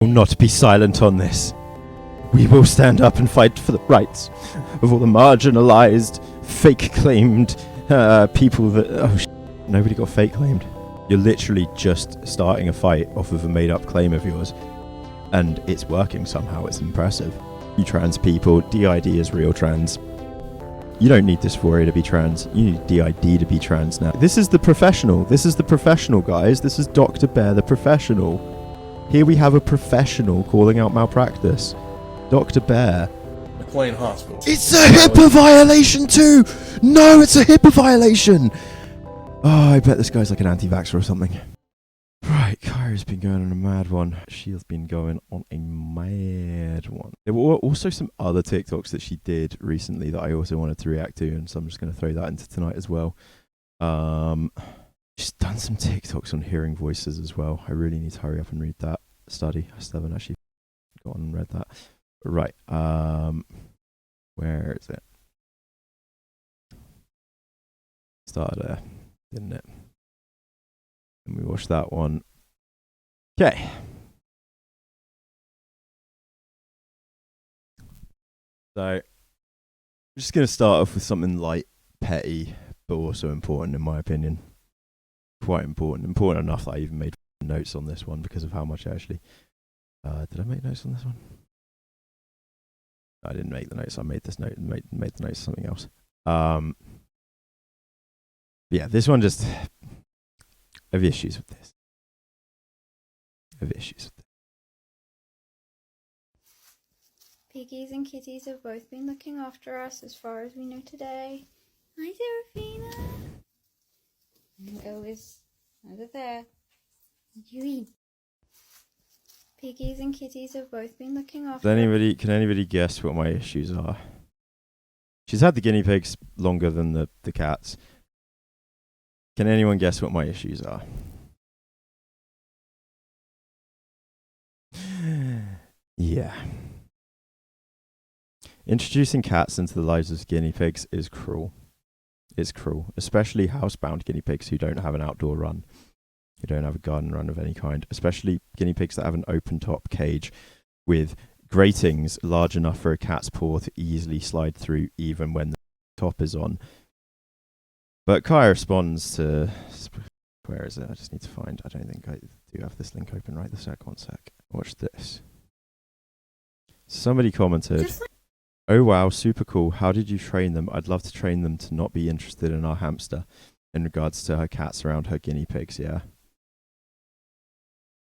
will not be silent on this. We will stand up and fight for the rights of all the marginalized, fake-claimed people that... Oh, nobody got fake-claimed. You're literally just starting a fight off of a made-up claim of yours. And it's working somehow. It's impressive. You trans people, DID is real trans. You don't need dysphoria to be trans. You need DID to be trans now. This is the professional. This is the professional, guys. This is Dr. Bear, the professional. Here we have a professional calling out malpractice. Dr. Bear. McLean Hospital. It's a HIPAA violation too! No, it's a HIPAA violation! Oh, I bet this guy's like an anti-vaxxer or something. Right, Kyra's been going on a mad one. She's been going on a mad one. There were also some other TikToks that she did recently that I also wanted to react to, and so I'm just going to throw that into tonight as well. She's done some TikToks on hearing voices as well. I really need to hurry up and read that study. I still haven't actually gone and read that. Right, where is it? Started there, didn't it? And we watched that one. Okay. So, I'm just going to start off with something light, petty, but also important in my opinion. Quite important. Important enough that I even made notes on this one because of how much I actually... did I make notes on this one? I didn't make the notes. I made this note and made the notes something else. Yeah, this one just... I have issues with this. Piggies and kitties have both been looking after us as far as we know today. Hi, Serafina. Elvis, over there. What you eat? Piggies and kitties have both been looking after us. Can anybody guess what my issues are? She's had the guinea pigs longer than the cats. Can anyone guess what my issues are? Yeah. Introducing cats into the lives of guinea pigs is cruel. It's cruel, especially housebound guinea pigs who don't have an outdoor run, who don't have a garden run of any kind, especially guinea pigs that have an open top cage with gratings large enough for a cat's paw to easily slide through even when the top is on. But Kai responds to... Where is it? I just need to find... I don't think I do have this link open right this sec. One sec. Watch this. Somebody commented, "Oh wow, super cool. How did you train them? I'd love to train them to not be interested in our hamster," in regards to her cats around her guinea pigs, yeah.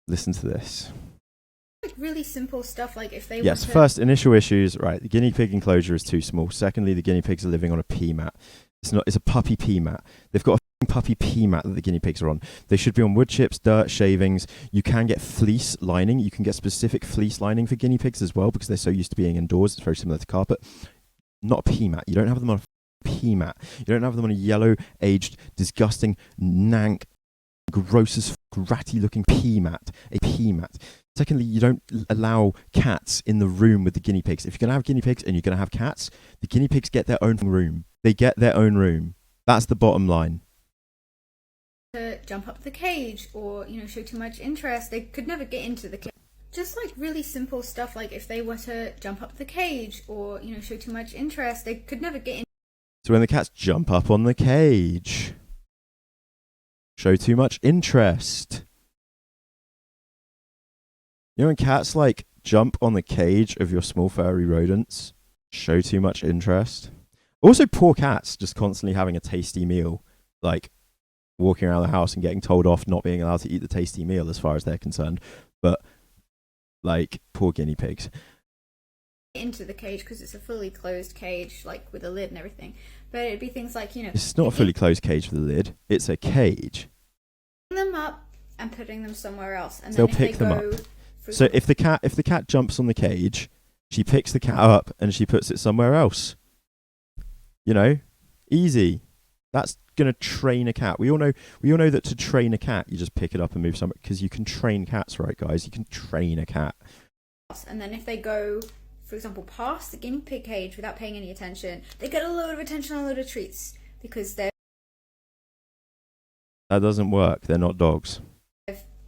Listen to this. Like really simple stuff, like if they Yes, first, initial issues. Right, the guinea pig enclosure is too small. Secondly, the guinea pigs are living on a pea mat. It's a puppy pea mat. They've got a puppy pea mat that the guinea pigs are on. They should be on wood chips, dirt, shavings. You can get fleece lining. You can get specific fleece lining for guinea pigs as well because they're so used to being indoors. It's very similar to carpet. Not a pea mat. You don't have them on a pea mat. You don't have them on a yellow, aged, disgusting, nank, gross as ratty looking pea mat. A pea mat. Secondly, you don't allow cats in the room with the guinea pigs. If you're going to have guinea pigs and you're going to have cats, the guinea pigs get their own room. They get their own room. That's the bottom line. To jump up the cage or, show too much interest, they could never get into the cage. Just like really simple stuff, like if they were to jump up the cage or, show too much interest, they could never get in. So when the cats jump up on the cage, show too much interest. When cats jump on the cage of your small furry rodents, show too much interest. Also, poor cats just constantly having a tasty meal, walking around the house and getting told off not being allowed to eat the tasty meal as far as they're concerned. But, poor guinea pigs. Into the cage because it's a fully closed cage, with a lid and everything. But it'd be things like, It's not a fully closed cage with a lid. It's a cage. Picking them up and putting them somewhere else. And They'll then pick them up. So if the cat jumps on the cage, she picks the cat up and she puts it somewhere else. Easy. That's gonna train a cat. We all know that to train a cat, you just pick it up and move somewhere because you can train cats, right, guys? You can train a cat. And then if they go, for example, past the guinea pig cage without paying any attention, they get a load of attention and a load of treats because they've That doesn't work. They're not dogs.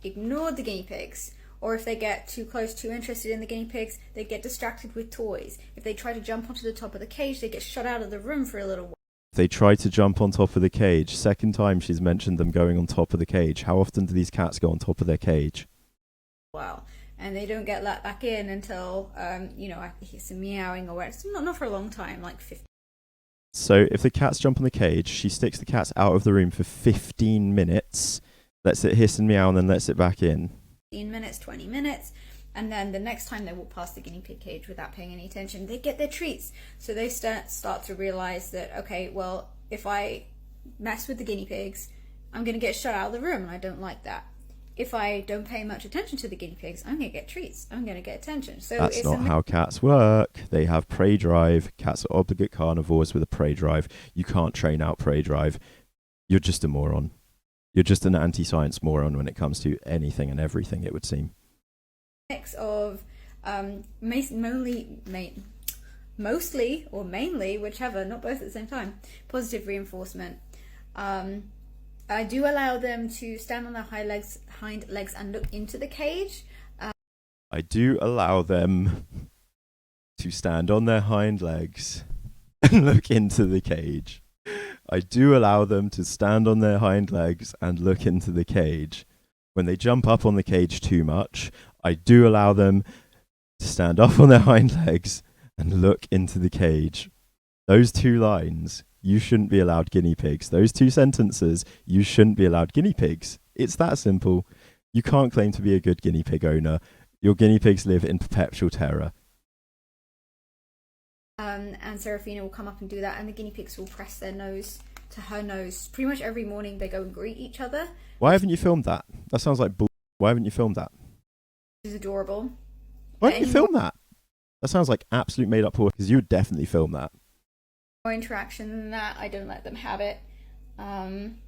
ignored the guinea pigs Or if they get too close, too interested in the guinea pigs, they get distracted with toys. If they try to jump onto the top of the cage, they get shut out of the room for a little while. They try to jump on top of the cage. Second time she's mentioned them going on top of the cage. How often do these cats go on top of their cage? Wow. And they don't get let back in until, I hear some meowing or where it's not for a long time, like 15. So if the cats jump on the cage, she sticks the cats out of the room for 15 minutes, lets it hiss and meow, and then lets it back in. 15 minutes, 20 minutes, and then the next time they walk past the guinea pig cage without paying any attention, they get their treats. So they start to realize that, okay, well, if I mess with the guinea pigs, I'm going to get shut out of the room, and I don't like that. If I don't pay much attention to the guinea pigs, I'm going to get treats. I'm going to get attention. So that's not how cats work. They have prey drive. Cats are obligate carnivores with a prey drive. You can't train out prey drive. You're just a moron. You're just an anti-science moron when it comes to anything and everything, it would seem. Mix of mostly or mainly, whichever, not both at the same time, positive reinforcement. I do allow them to stand on their hind legs and look into the cage. I do allow them to stand on their hind legs and look into the cage. I do allow them to stand on their hind legs and look into the cage. When they jump up on the cage too much, I do allow them to stand up on their hind legs and look into the cage. Those two lines, you shouldn't be allowed guinea pigs. Those two sentences, you shouldn't be allowed guinea pigs. It's that simple. You can't claim to be a good guinea pig owner. Your guinea pigs live in perpetual terror. And Serafina will come up and do that, and the guinea pigs will press their nose to her nose. Pretty much every morning they go and greet each other. Why haven't you filmed that? That sounds like bull. Why haven't you filmed that? It's adorable. Why don't you film that? That sounds like absolute made up horror, because you would definitely film that. More interaction than that, I don't let them have it. And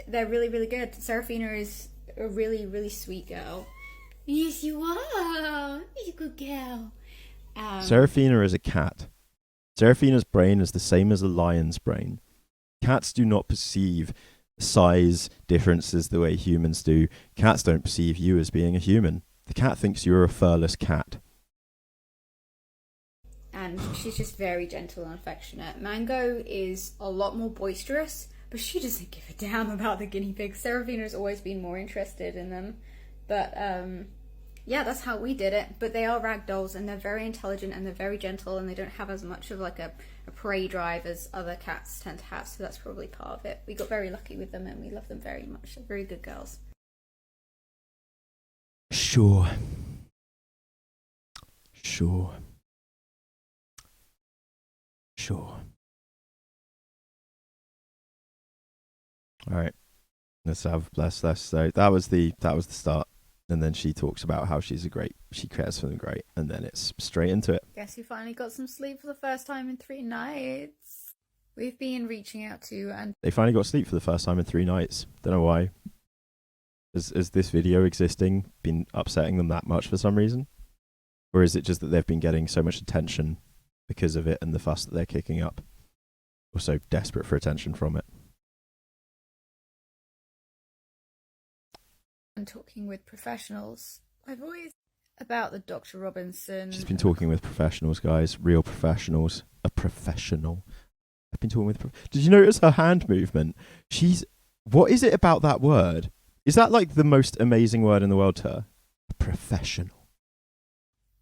they're really, really good. Serafina is a really, really sweet girl. Yes, you are. You're a good girl. Serafina is a cat. Serafina's brain is the same as a lion's brain. Cats do not perceive size differences the way humans do. Cats don't perceive you as being a human. The cat thinks you're a furless cat. And she's just very gentle and affectionate. Mango is a lot more boisterous, but she doesn't give a damn about the guinea pigs. Serafina has always been more interested in them. But yeah, that's how we did it. But they are ragdolls, and they're very intelligent, and they're very gentle, and they don't have as much of like a prey drive as other cats tend to have. So that's probably part of it. We got very lucky with them, and we love them very much. They're very good girls. Sure. All right. So that was the start. And then she talks about how she cares for them great, and then it's straight into it. Guess who finally got some sleep for the first time in 3 nights? We've been reaching out to, and they finally got sleep for the first time in 3 nights. Don't know why. Has this video existing been upsetting them that much for some reason? Or is it just that they've been getting so much attention because of it and the fuss that they're kicking up? Or so desperate for attention from it? and talking with professionals. I've always about the Dr. Robinson. She's been talking with professionals, guys, real professionals. A professional. I've been talking with. Did you notice her hand movement? What is it about that word? Is that like the most amazing word in the world to her? A professional.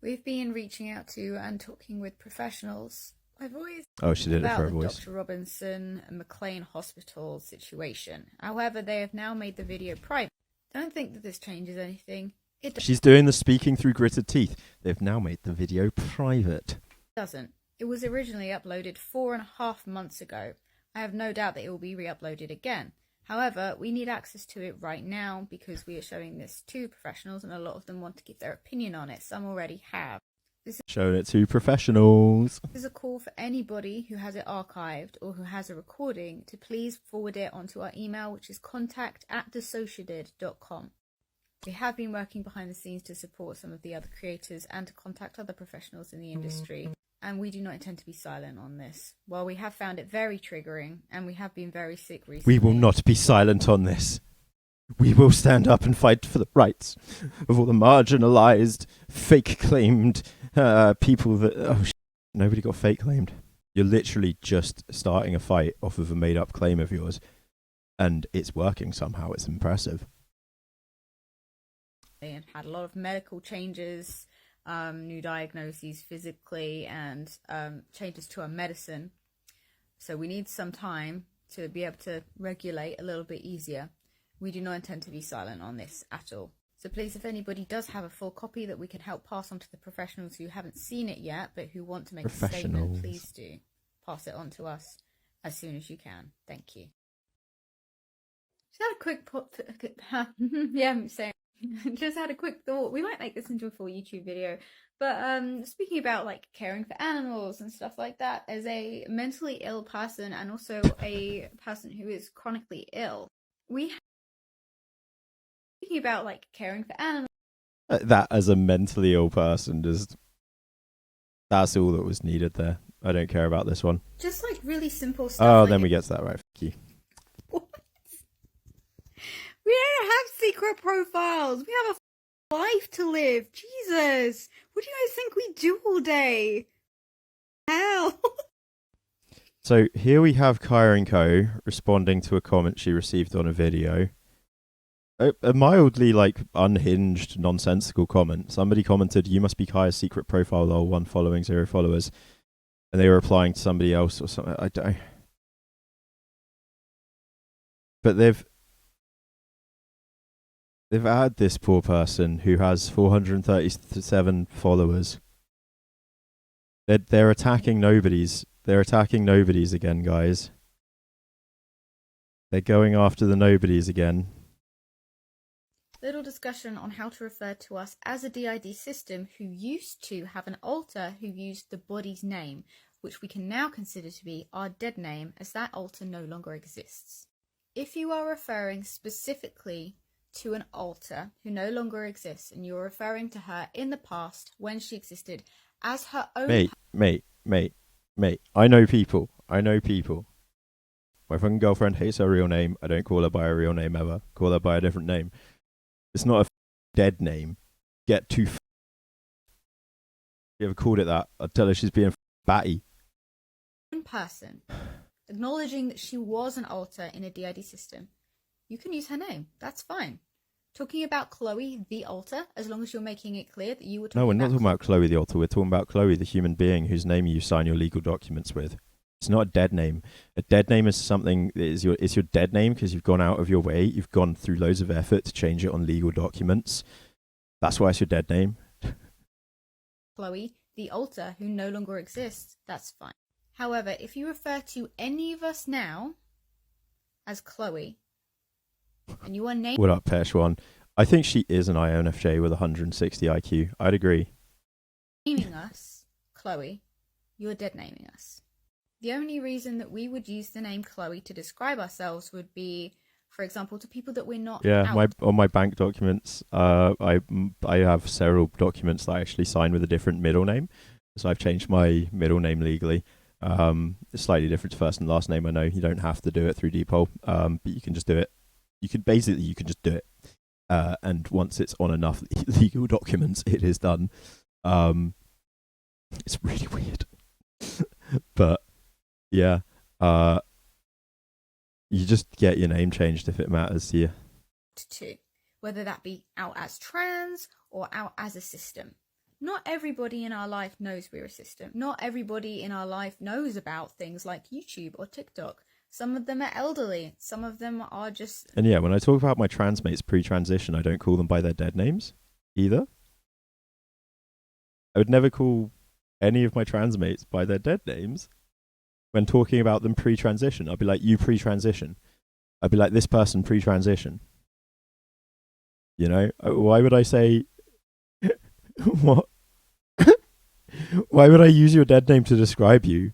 We've been reaching out to and talking with professionals. I've always she did it for her voice. Dr. Robinson and McLean Hospital situation. However, they have now made the video private. Don't think that this changes anything. She's doing the speaking through gritted teeth. They've now made the video private. Doesn't. It was originally uploaded 4.5 months ago. I have no doubt that it will be re-uploaded again. However, we need access to it right now because we are showing this to professionals and a lot of them want to give their opinion on it. Some already have. Showing it to professionals. This is a call for anybody who has it archived or who has a recording to please forward it onto our email, which is contact@DIDTOK.com. We have been working behind the scenes to support some of the other creators and to contact other professionals in the industry, and we do not intend to be silent on this. While we have found it very triggering and we have been very sick recently, we will not be silent on this. We will stand up and fight for the rights of all the marginalized, fake claimed people that. Oh, nobody got fake claimed. You're literally just starting a fight off of a made up claim of yours, and it's working somehow. It's impressive. And had a lot of medical changes, new diagnoses physically, and changes to our medicine. So we need some time to be able to regulate a little bit easier. We do not intend to be silent on this at all. So please, if anybody does have a full copy that we can help pass on to the professionals who haven't seen it yet, but who want to make a statement, please do pass it on to us as soon as you can. Thank you. Just had a quick yeah, same. Just had a quick thought. We might make this into a full YouTube video. But speaking about like caring for animals and stuff like that, as a mentally ill person and also a person who is chronically ill, speaking about like caring for animals. That as a mentally ill person, that's all that was needed there. I don't care about this one. Just like really simple stuff. Oh, like then we get to that right. Thank you. What? We don't have secret profiles. We have a life to live. Jesus. What do you guys think we do all day? Hell. So here we have Kyra & Co. responding to a comment she received on a video. A mildly like unhinged, nonsensical comment. Somebody commented, "You must be Kyra's secret profile, lol, 1 following, 0 followers." And they were replying to somebody else or something. I don't. But they've had this poor person who has 437 followers. They're attacking nobodies. They're attacking nobodies again, guys. They're going after the nobodies again. Little discussion on how to refer to us as a DID system who used to have an alter who used the body's name, which we can now consider to be our dead name, as that alter no longer exists. If you are referring specifically to an alter who no longer exists, and you're referring to her in the past when she existed as her own... Mate. I know people. My fucking girlfriend hates her real name. I don't call her by her real name ever. Call her by a different name. It's not a dead name. Get too. You ever called it that? I'd tell her she's being batty. Person, acknowledging that she was an alter in a DID system, you can use her name. That's fine. Talking about Chloe, the alter, as long as you're making it clear that you were talking No, we're not talking about Chloe, the alter. We're talking about Chloe, the human being whose name you sign your legal documents with. It's not a dead name. A dead name is something that is your dead name because you've gone out of your way. You've gone through loads of effort to change it on legal documents. That's why it's your dead name. Chloe, the alter who no longer exists, that's fine. However, if you refer to any of us now as Chloe, and you are named... What up, Peshwan? I think she is an INFJ with 160 IQ. I'd agree. Naming us Chloe, you're dead naming us. The only reason that we would use the name Chloe to describe ourselves would be, for example, to people that we're not out. On my bank documents, I have several documents that I actually sign with a different middle name. So I've changed my middle name legally. It's slightly different to first and last name. I know you don't have to do it through DPOL, but you can just do it. You can just do it. And once it's on enough legal documents, it is done. It's really weird. But yeah, you just get your name changed if it matters to you. To, whether that be out as trans or out as a system. Not everybody in our life knows we're a system. Not everybody in our life knows about things like YouTube or TikTok. Some of them are elderly. Some of them are just... And yeah, when I talk about my trans mates pre-transition, I don't call them by their dead names either. I would never call any of my trans mates by their dead names. When talking about them pre-transition, I'd be like, you pre-transition. I'd be like, this person pre-transition. You know, why would I say, what? Why would I use your dead name to describe you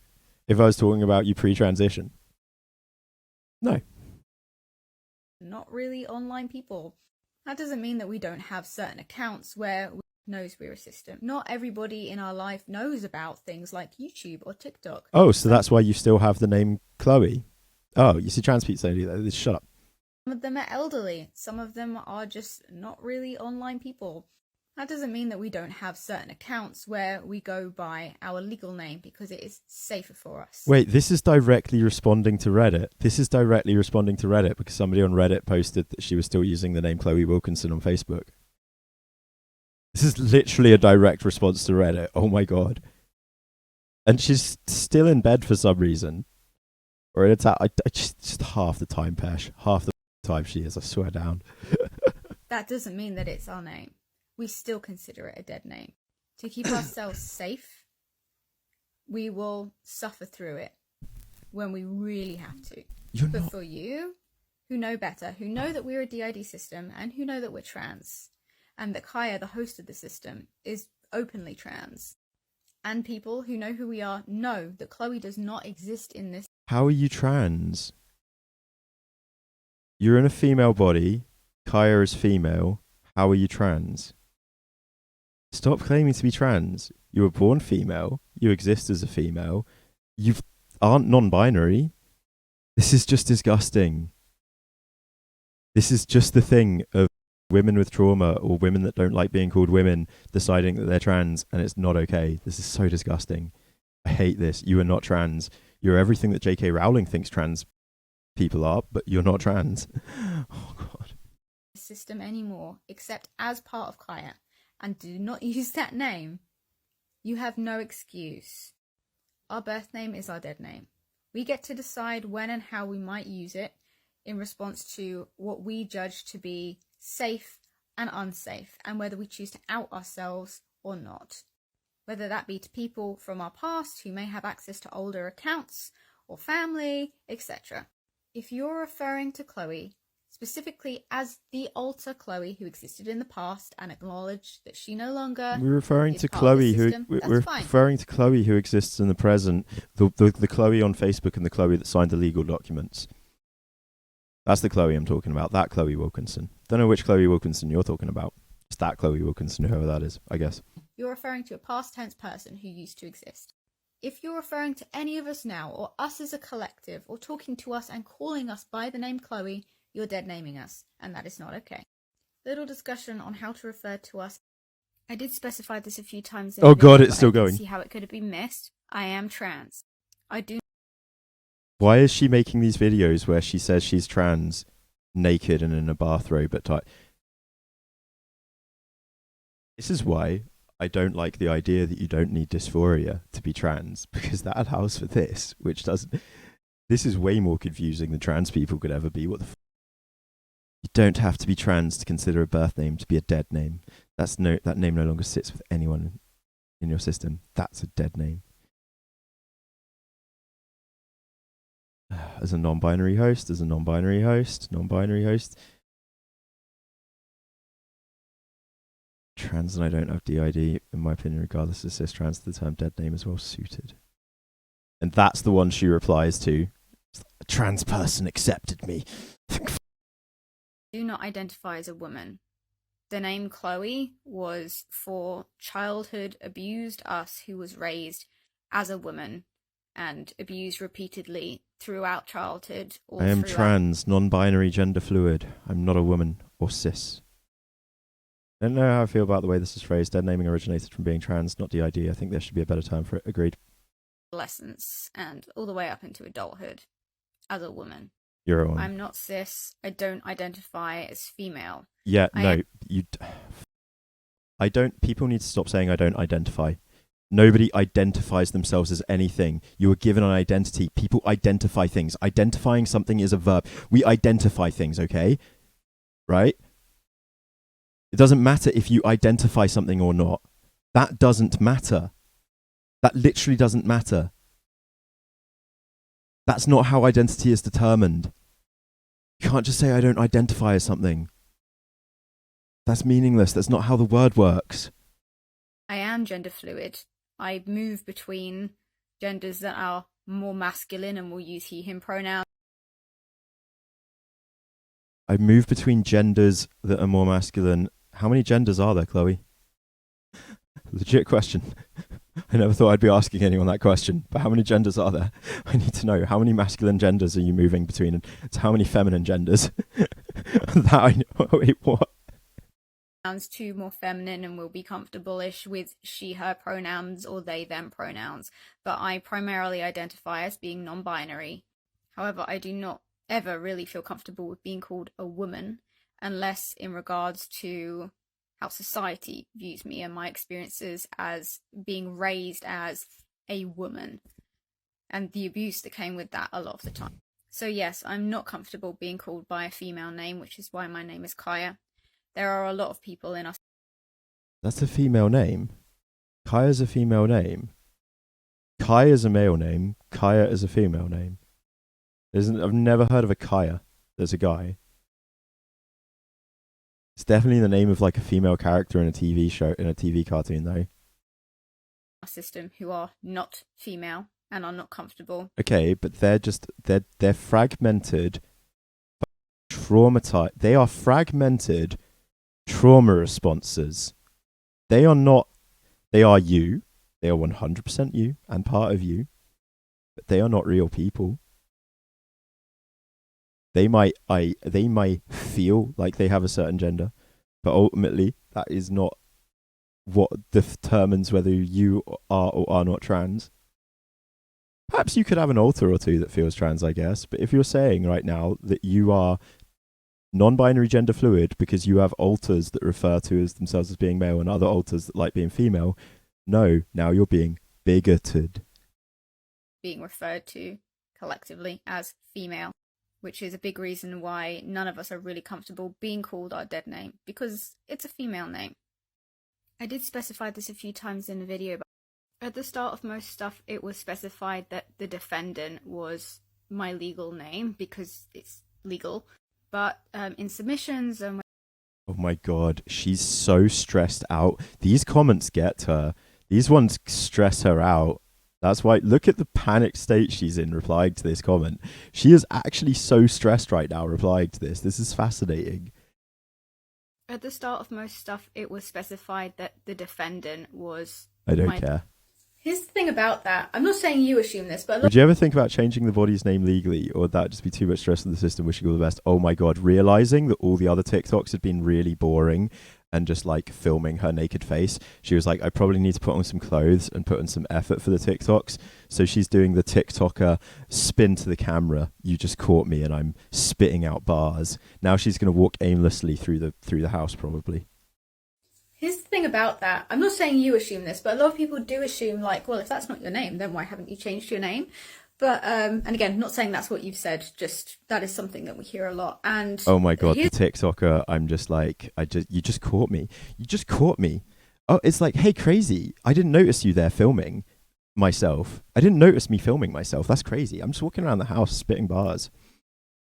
if I was talking about you pre-transition? No. Not really online people. That doesn't mean that we don't have certain accounts where we knows we're a system. Not everybody in our life knows about things like YouTube or TikTok. Oh, so that's why you still have the name Chloe. Oh, you see trans people say that. Shut up. Some of them are elderly. Some of them are just not really online people. That doesn't mean that we don't have certain accounts where we go by our legal name because it is safer for us. Wait, this is directly responding to Reddit. This is directly responding to Reddit because somebody on Reddit posted that she was still using the name Chloe Wilkinson on Facebook. This is literally a direct response to Reddit. Oh my god. And she's still in bed for some reason. Or it's just half the time, Pesh. Half the time she is, I swear down. That doesn't mean that it's our name. We still consider it a dead name. To keep ourselves safe, we will suffer through it when we really have to. But for you, who know better, who know that we're a DID system, and who know that we're trans, and that Kaya, the host of the system, is openly trans, and people who know who we are know that Chloe does not exist in this. How are you trans? You're in a female body. Kaya is female. How are you trans? Stop claiming to be trans. You were born female. You exist as a female. You aren't non-binary. This is just disgusting. This is just the thing of women with trauma or women that don't like being called women deciding that they're trans and it's not okay. This is so disgusting. I hate this. You are not trans. You're everything that J.K. Rowling thinks trans people are, but you're not trans. Oh, God. System anymore, except as part of Kaya, and do not use that name. You have no excuse. Our birth name is our dead name. We get to decide when and how we might use it in response to what we judge to be safe and unsafe, and whether we choose to out ourselves or not. Whether that be to people from our past who may have access to older accounts or family, etc. If you're referring to Chloe specifically as the alter Chloe who existed in the past and acknowledge that she no longer we're referring is to part Chloe of the who system, we're fine. referring to Chloe who exists in the present, the Chloe on Facebook and the Chloe that signed the legal documents. That's the Chloe I'm talking about. That Chloe Wilkinson. Don't know which Chloe Wilkinson you're talking about. It's that Chloe Wilkinson, whoever that is, I guess. You're referring to a past tense person who used to exist. If you're referring to any of us now, or us as a collective, or talking to us and calling us by the name Chloe, you're dead naming us, and that is not okay. Little discussion on how to refer to us. I did specify this a few times in the Oh video, God, it's but still I didn't going. see how it could have been missed. I am trans. I do. Why is she making these videos where she says she's trans, naked and in a bathrobe at tight? This is why I don't like the idea that you don't need dysphoria to be trans, because that allows for this, which doesn't. This is way more confusing than trans people could ever be. What the You don't have to be trans to consider a birth name to be a dead name. That name no longer sits with anyone in your system. That's a dead name. As a non-binary host, non-binary host. Trans and I don't have DID, in my opinion, regardless of cis trans, the term dead name is well suited. And that's the one she replies to. A trans person accepted me. Do not identify as a woman. The name Chloe was for childhood abused us who was raised as a woman and abused repeatedly throughout childhood. I am trans, non-binary, gender fluid. I'm not a woman or cis. I don't know how I feel about the way this is phrased. Dead naming originated from being trans, not DID. I think there should be a better term for it. Agreed. Adolescence and all the way up into adulthood as a woman. You're a woman. I'm not cis. I don't identify as female. Yeah, I don't. People need to stop saying I don't identify. Nobody identifies themselves as anything. You were given an identity. People identify things. Identifying something is a verb. We identify things, okay? Right? It doesn't matter if you identify something or not. That doesn't matter. That literally doesn't matter. That's not how identity is determined. You can't just say I don't identify as something. That's meaningless. That's not how the word works. I am gender fluid. I move between genders that are more masculine and will use he, him pronouns. I move between genders that are more masculine. How many genders are there, Chloe? Legit question. I never thought I'd be asking anyone that question, but how many genders are there? I need to know. How many masculine genders are you moving between, and how many feminine genders? That I know. Wait, what? Pronouns to more feminine and will be comfortable-ish with she, her pronouns or they, them pronouns, but I primarily identify as being non-binary. However, I do not ever really feel comfortable with being called a woman unless in regards to how society views me and my experiences as being raised as a woman and the abuse that came with that a lot of the time. So yes, I'm not comfortable being called by a female name, which is why my name is Kaya. There are a lot of people in us. That's a female name. Kaya's a female name. Kai is a male name. Kaya is a female name. I've never heard of a Kaya. There's a guy. It's definitely the name of like a female character in a TV show, in a TV cartoon, though. Our system who are not female and are not comfortable. Okay, but they're fragmented, traumatized. They are fragmented trauma responses. They are not. They are you. They are 100% you and part of you, but they are not real people. They might feel like they have a certain gender, but ultimately that is not what determines whether you are or are not trans. Perhaps you could have an alter or two that feels trans, I guess, but if you're saying right now that you are non-binary gender fluid because you have alters that refer to as themselves as being male and other alters that like being female, no, now you're being bigoted. Being referred to collectively as female, which is a big reason why none of us are really comfortable being called our dead name, because it's a female name. I did specify this a few times in the video, but at the start of most stuff it was specified that the defendant was my legal name because it's legal, but in submissions and oh my god, she's so stressed out. These comments get her. These ones stress her out. That's why, look at the panic state she's in replying to this comment. She is actually so stressed right now replying to this. This is fascinating. At the start of most stuff, it was specified that the defendant was... I don't care. Here's the thing about that. I'm not saying you assume this, but... Would you ever think about changing the body's name legally, or would that just be too much stress for the system? Wishing all the best. Oh my god, realizing that all the other TikToks had been really boring and just like filming her naked face, she was like, I probably need to put on some clothes and put in some effort for the TikToks. So she's doing the TikToker spin to the camera. You just caught me and I'm spitting out bars. Now she's going to walk aimlessly through the house probably. Here's the thing about that. I'm not saying you assume this, but a lot of people do assume like, well, if that's not your name, then why haven't you changed your name? But, and again, not saying that's what you've said, just that is something that we hear a lot. And oh my god, the TikToker, I'm just like, you just caught me. You just caught me. Oh, it's like, hey, crazy. I didn't notice you there filming myself. I didn't notice me filming myself. That's crazy. I'm just walking around the house spitting bars.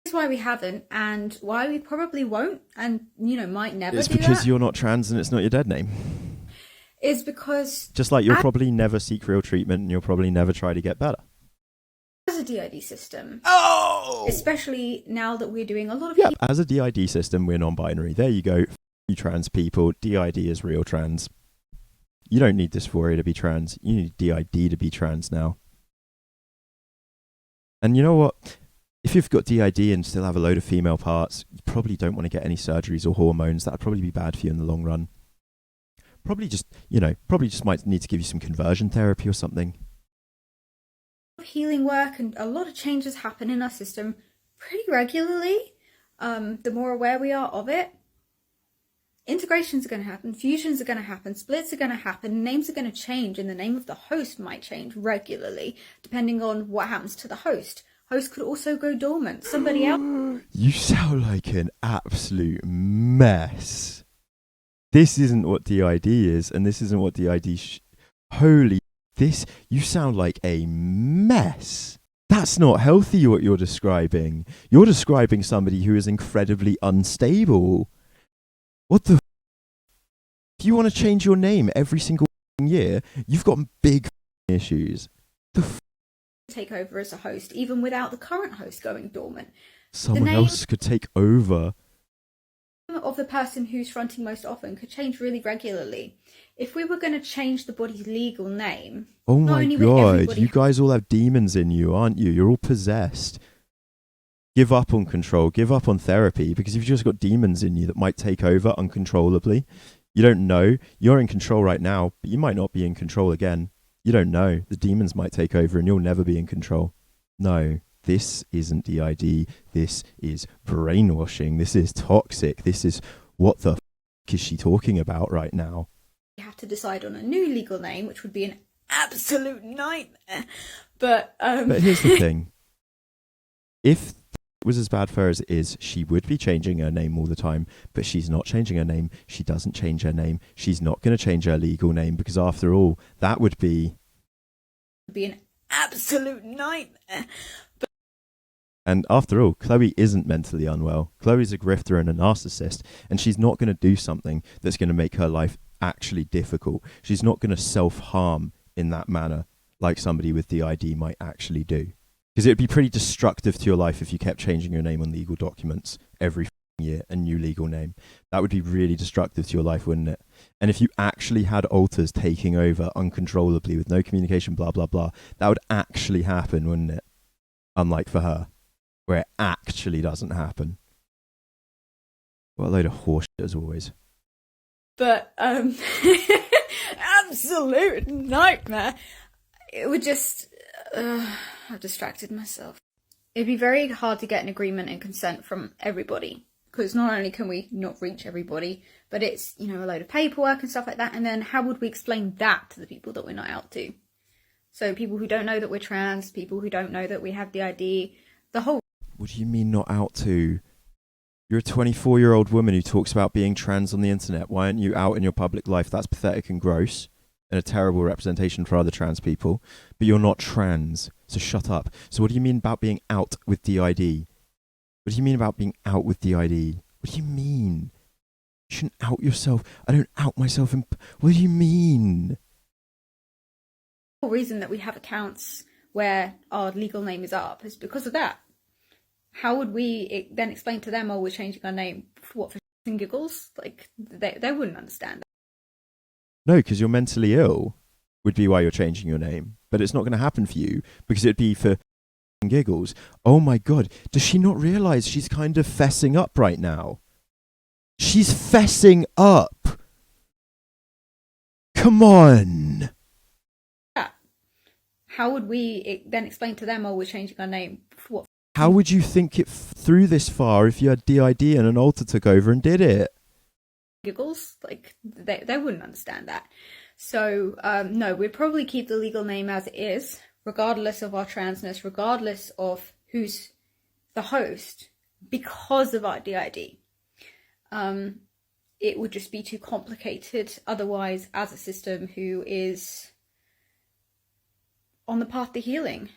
That's why we haven't, and why we probably won't, and, you know, might never It's do because that. you're not trans and it's not your dead name. Is because... Just like you'll probably never seek real treatment and you'll probably never try to get better. As a DID system, oh, especially now that we're doing a lot of... Yeah, as a DID system, we're non-binary. There you go. You trans people. DID is real trans. You don't need dysphoria to be trans. You need DID to be trans now. And you know what? If you've got DID and still have a load of female parts, you probably don't want to get any surgeries or hormones. That would probably be bad for you in the long run. Probably just might need to give you some conversion therapy or something. Healing work and a lot of changes happen in our system pretty regularly. The more aware we are of it, integrations are going to happen, fusions are going to happen, splits are going to happen, names are going to change, and the name of the host might change regularly depending on what happens to the host. Host could also go dormant. Somebody else... You sound like an absolute mess. This isn't what DID is, and this isn't what DID... Holy... You sound like a mess. That's not healthy what you're describing. You're describing somebody who is incredibly unstable. What the... If you want to change your name every single year, you've got big issues. Take over as a host, even without the current host going dormant. Someone else could take over. Of the person who's fronting most often could change really regularly. If we were going to change the body's legal name... Oh my god, you guys all have demons in you, aren't you? You're all possessed. give up on control, give up on therapy, because you've just got demons in you that might take over uncontrollably. You don't know. You're in control right now, but you might not be in control again. You don't know. The demons might take over and you'll never be in control. No, this isn't DID. This is brainwashing. This is toxic. This is what the is she talking about right now? You have to decide on a new legal name, which would be an absolute nightmare. But here's the thing. If it was as bad for her as it is, she would be changing her name all the time, but she's not changing her name. She doesn't change her name. She's not going to change her legal name, because after all, that would be an absolute nightmare. And after all, Chloe isn't mentally unwell. Chloe's a grifter and a narcissist, and she's not going to do something that's going to make her life actually difficult. She's not going to self-harm in that manner like somebody with DID might actually do. Because it would be pretty destructive to your life if you kept changing your name on legal documents every year, a new legal name. That would be really destructive to your life, wouldn't it? And if you actually had alters taking over uncontrollably with no communication, blah, blah, blah, that would actually happen, wouldn't it? Unlike for her, where it actually doesn't happen. What a load of horseshit as always. But, absolute nightmare. It would just, I've distracted myself. It'd be very hard to get an agreement and consent from everybody, because not only can we not reach everybody, but it's, you know, a load of paperwork and stuff like that. And then how would we explain that to the people that we're not out to? So people who don't know that we're trans, people who don't know that we have the ID, the whole... What do you mean not out to? You're a 24-year-old woman who talks about being trans on the internet. Why aren't you out in your public life? That's pathetic and gross and a terrible representation for other trans people. But you're not trans, so shut up. So what do you mean about being out with DID? What do you mean about being out with DID? What do you mean? You shouldn't out yourself. I don't out myself. What do you mean? The whole reason that we have accounts where our legal name is up is because of that. How would we then explain to them, oh, we're changing our name for what, for and giggles? Like, they wouldn't understand that. No, because you're mentally ill would be why you're changing your name. But it's not going to happen for you because it'd be for and giggles. Oh my God, does she not realise she's kind of fessing up right now? She's fessing up. Come on. Yeah. How would we then explain to them, oh, we're changing our name for what? How would you think it through this far if you had DID and an alter took over and did it? Giggles, like they wouldn't understand that. So no, we'd probably keep the legal name as it is, regardless of our transness, regardless of who's the host, because of our DID. It would just be too complicated otherwise as a system who is on the path to healing.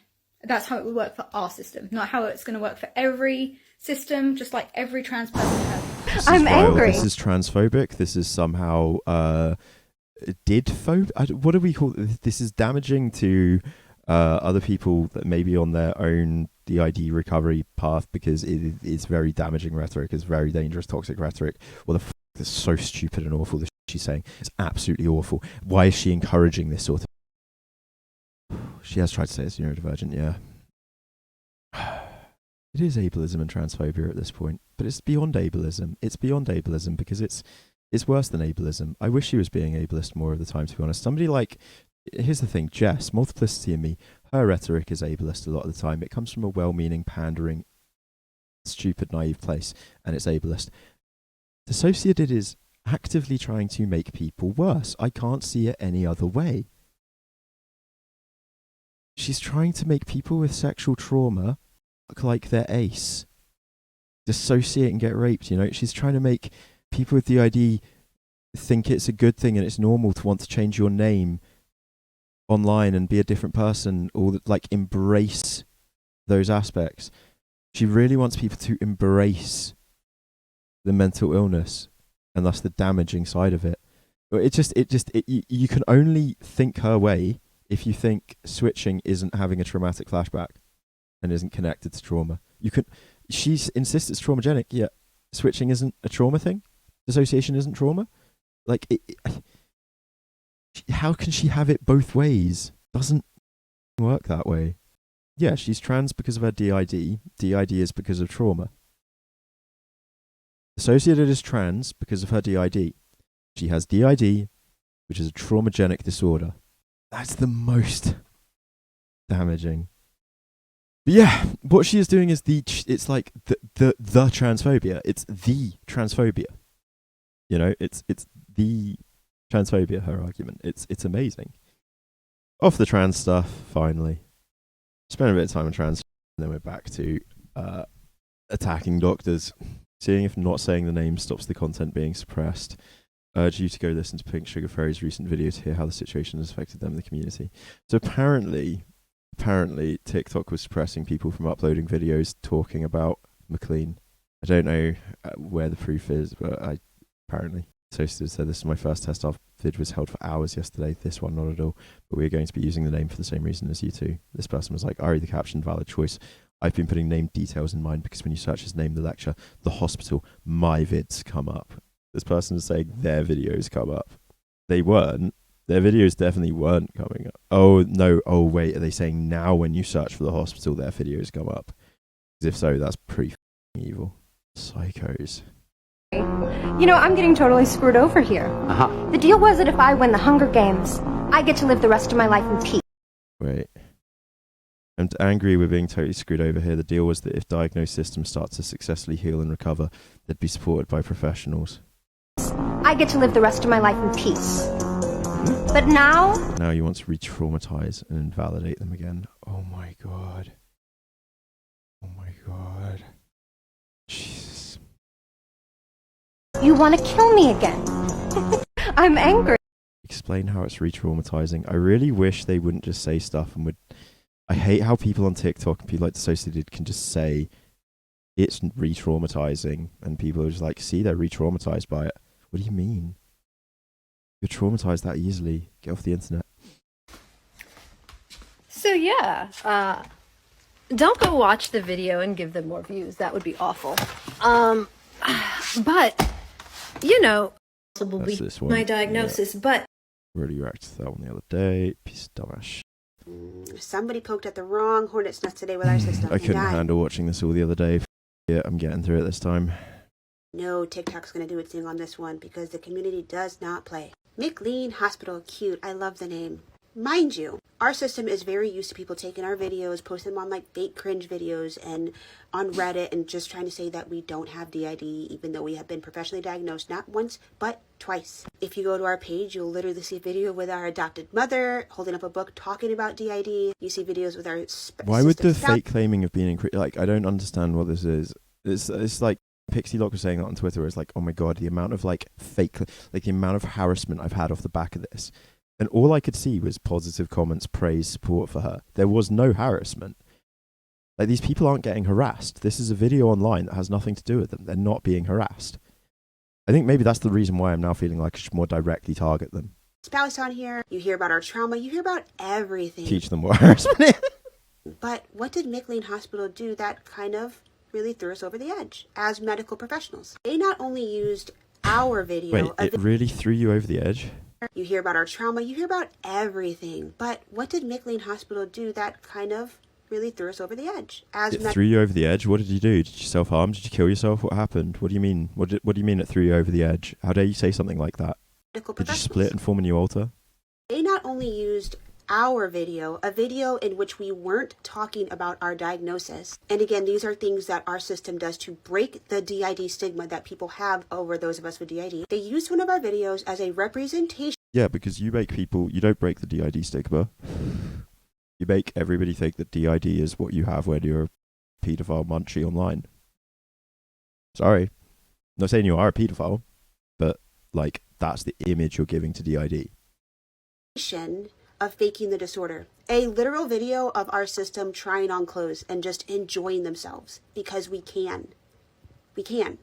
That's how it would work for our system, not how it's going to work for every system, just like every trans person has. I'm angry. This is transphobic. This is somehow DIDTOK. What do we call it? This is damaging to other people that may be on their own DID recovery path, because it is very damaging rhetoric. It's very dangerous, toxic rhetoric. Well, the is so stupid and awful. The she's saying is absolutely awful. Why is she encouraging this sort of? She has tried to say it's neurodivergent, yeah. It is ableism and transphobia at this point, but it's beyond ableism. It's beyond ableism because it's worse than ableism. I wish she was being ableist more of the time, to be honest. Somebody like, here's the thing, Jess, Multiplicity and Me, her rhetoric is ableist a lot of the time. It comes from a well-meaning, pandering, stupid, naive place, and it's ableist. Dissociated is actively trying to make people worse. I can't see it any other way. She's trying to make people with sexual trauma look like they're ace. Dissociate and get raped, you know? She's trying to make people with DID think it's a good thing and it's normal to want to change your name online and be a different person, or like embrace those aspects. She really wants people to embrace the mental illness and thus the damaging side of it. You can only think her way if you think switching isn't having a traumatic flashback and isn't connected to trauma. She insists it's traumatogenic, yet switching isn't a trauma thing. Dissociation isn't trauma. Like, how can she have it both ways? Doesn't work that way. Yeah, she's trans because of her DID. DID is because of trauma. Associated as trans because of her DID. She has DID, which is a traumagenic disorder. That's the most damaging. But yeah, what she is doing is it's like the transphobia. It's the transphobia. You know, it's the transphobia, her argument. It's amazing. Off the trans stuff, finally. Spend a bit of time on trans, and then we're back to attacking doctors. Seeing if not saying the name stops the content being suppressed. Urge you to go listen to Pink Sugar Fairy's recent video to hear how the situation has affected them in the community. So apparently TikTok was suppressing people from uploading videos talking about McLean. I don't know where the proof is, but apparently. Toasted said, this is my first test. Our vid was held for hours yesterday. This one, not at all. But we are going to be using the name for the same reason as you two. This person was like, I read the caption, valid choice. I've been putting name details in mind because when you search his name, the lecture, the hospital, my vids come up. This person is saying their videos come up. They weren't. Their videos definitely weren't coming up. Oh, no. Oh, wait. Are they saying now when you search for the hospital, their videos come up? Because if so, that's pretty evil. Psychos. You know, I'm getting totally screwed over here. The deal was that if I win the Hunger Games, I get to live the rest of my life in peace. Wait. I'm angry we're being totally screwed over here. The deal was that if diagnosed systems start to successfully heal and recover, they'd be supported by professionals. I get to live the rest of my life in peace. But now... Now you want to re-traumatize and invalidate them again. Oh my god. Oh my god. Jesus. You want to kill me again. I'm angry. Explain how it's re-traumatizing. I really wish they wouldn't just say stuff and would... I hate how people on TikTok and people like Dissociated can just say it's re-traumatizing and people are just like, see, they're re-traumatized by it. What do you mean? You're traumatized that easily. Get off the internet. So yeah, don't go watch the video and give them more views. That would be awful. But, you know, will be my diagnosis, but... Really reacted to that one the other day. Piece of dumbass. Somebody poked at the wrong hornet's nest today with our system. I couldn't handle watching this all the other day. Yeah, I'm getting through it this time. No, TikTok's going to do its thing on this one because the community does not play. McLean Hospital, cute. I love the name. Mind you, our system is very used to people taking our videos, posting them on like fake cringe videos and on Reddit and just trying to say that we don't have DID, even though we have been professionally diagnosed not once, but twice. If you go to our page, you'll literally see a video with our adopted mother holding up a book talking about DID. You see videos with our... Why would the fake claiming of being... Like, I don't understand what this is. It's like... Pixie was saying that on Twitter. It's like, oh my god, the amount of like fake... Like the amount of harassment I've had off the back of this. And all I could see was positive comments, praise, support for her. There was no harassment. Like, these people aren't getting harassed. This is a video online that has nothing to do with them. They're not being harassed. I think maybe that's the reason why I'm now feeling like I should more directly target them. Spouse on here. You hear about our trauma. You hear about everything. Teach them what harassment is. But what did McLean Hospital do that kind of really threw us over the edge as medical professionals? They not only used our video... Wait, it really threw you over the edge? You hear about our trauma, you hear about everything. But what did McLean Hospital do that kind of really threw us over the edge? It threw you over the edge? What did you do? Did you self-harm? Did you kill yourself? What happened? What do you mean? What do you mean it threw you over the edge? How dare you say something like that? Did you split and form a new altar? They not only used our video, a video in which we weren't talking about our diagnosis. And again, these are things that our system does to break the DID stigma that people have over those of us with DID. They used one of our videos as a representation. Yeah, because you make people, you don't break the DID stigma. You make everybody think that DID is what you have when you're a paedophile munchie online. Sorry. I'm not saying you are a paedophile, but like, that's the image you're giving to DID. Of faking the disorder. A literal video of our system trying on clothes and just enjoying themselves because we can. We can.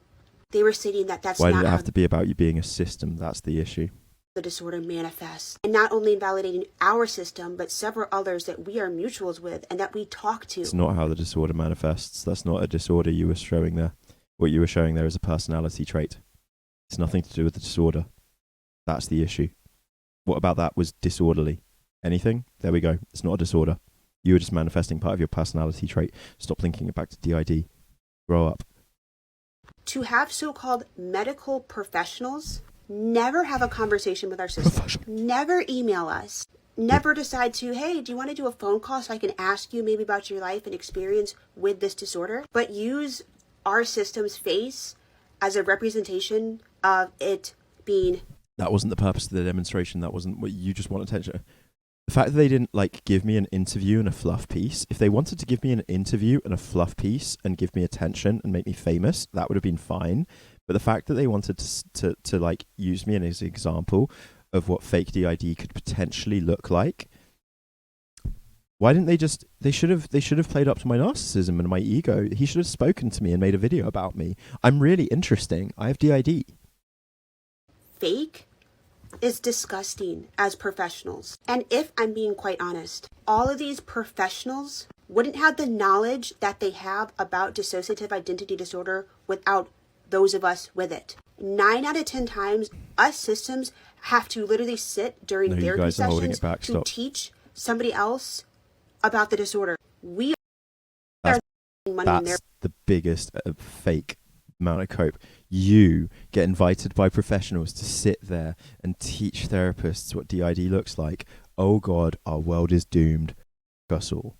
They were stating that that's Why not did it have to be about you being a system? That's the issue. The disorder manifests. And not only invalidating our system, but several others that we are mutuals with and that we talk to. It's not how the disorder manifests. That's not a disorder you were showing there. What you were showing there is a personality trait. It's nothing to do with the disorder. That's the issue. What about that was disorderly? Anything? There we go. It's not a disorder. You were just manifesting part of your personality trait. Stop linking it back to DID. Grow up. To have so-called medical professionals never have a conversation with our system, never email us, never decide to, hey, do you want to do a phone call so I can ask you maybe about your life and experience with this disorder, but use our system's face as a representation of it being... That wasn't the purpose of the demonstration. That wasn't what you just want attention. The fact that they didn't like give me an interview and a fluff piece, if they wanted to give me an interview and a fluff piece and give me attention and make me famous, that would have been fine. But the fact that they wanted to like use me as an example of what fake DID could potentially look like, why didn't they should have played up to my narcissism and my ego. He should have spoken to me and made a video about me. I'm really interesting. I have DID. Fake is disgusting as professionals. And if I'm being quite honest, all of these professionals wouldn't have the knowledge that they have about dissociative identity disorder without those of us with it. 9 out of 10 times, us systems have to literally sit during therapy sessions to teach somebody else about the disorder. We are money in there. That's the biggest fake amount of cope. You get invited by professionals to sit there and teach therapists what DID looks like. Oh God, our world is doomed. Us all.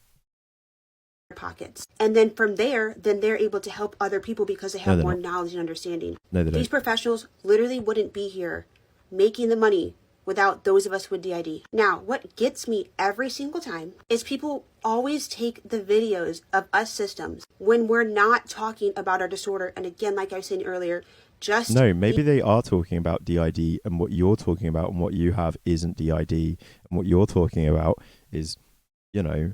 Pockets. And then from there, then they're able to help other people because they have more knowledge and understanding. No, they don't. These professionals literally wouldn't be here making the money without those of us with DID. Now, what gets me every single time is people always take the videos of us systems when we're not talking about our disorder. And again, like I was saying earlier, just... No, maybe they are talking about DID, and what you're talking about and what you have isn't DID. And what you're talking about is, you know,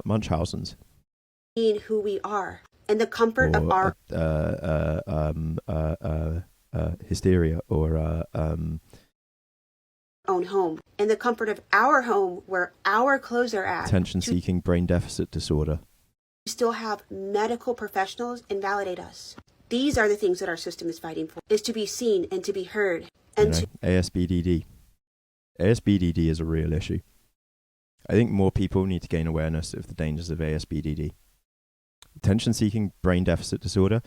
Munchausen's. Being who we are and the comfort of our... hysteria or... own home, and the comfort of our home where our clothes are at. Attention-seeking brain deficit disorder. We still have medical professionals invalidate us. These are the things that our system is fighting for, is to be seen and to be heard. And ASBDD. ASBDD is a real issue. I think more people need to gain awareness of the dangers of ASBDD. Attention-seeking brain deficit disorder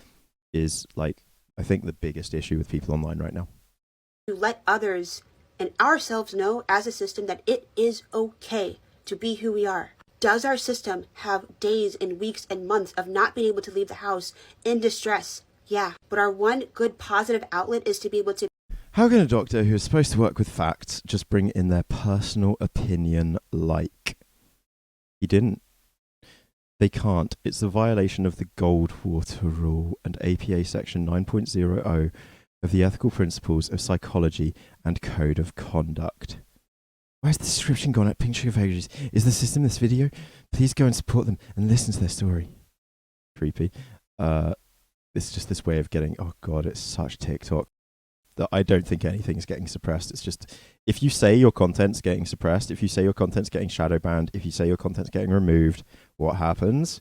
is, like, I think the biggest issue with people online right now. To let others and ourselves know as a system that it is okay to be who we are. Does our system have days and weeks and months of not being able to leave the house in distress? Yeah, but our one good positive outlet is to be able to... How can a doctor who is supposed to work with facts just bring in their personal opinion like? He didn't. They can't. It's a violation of the Goldwater Rule and APA Section 9.00 of the Ethical Principles of Psychology and Code of Conduct. Why has the description gone at Pink Sugar Pages? Is the system this video? Please go and support them and listen to their story. Creepy. It's just this way of getting... Oh God, it's such TikTok. That I don't think anything's getting suppressed. It's just... If you say your content's getting suppressed, if you say your content's getting shadow banned, if you say your content's getting removed, what happens?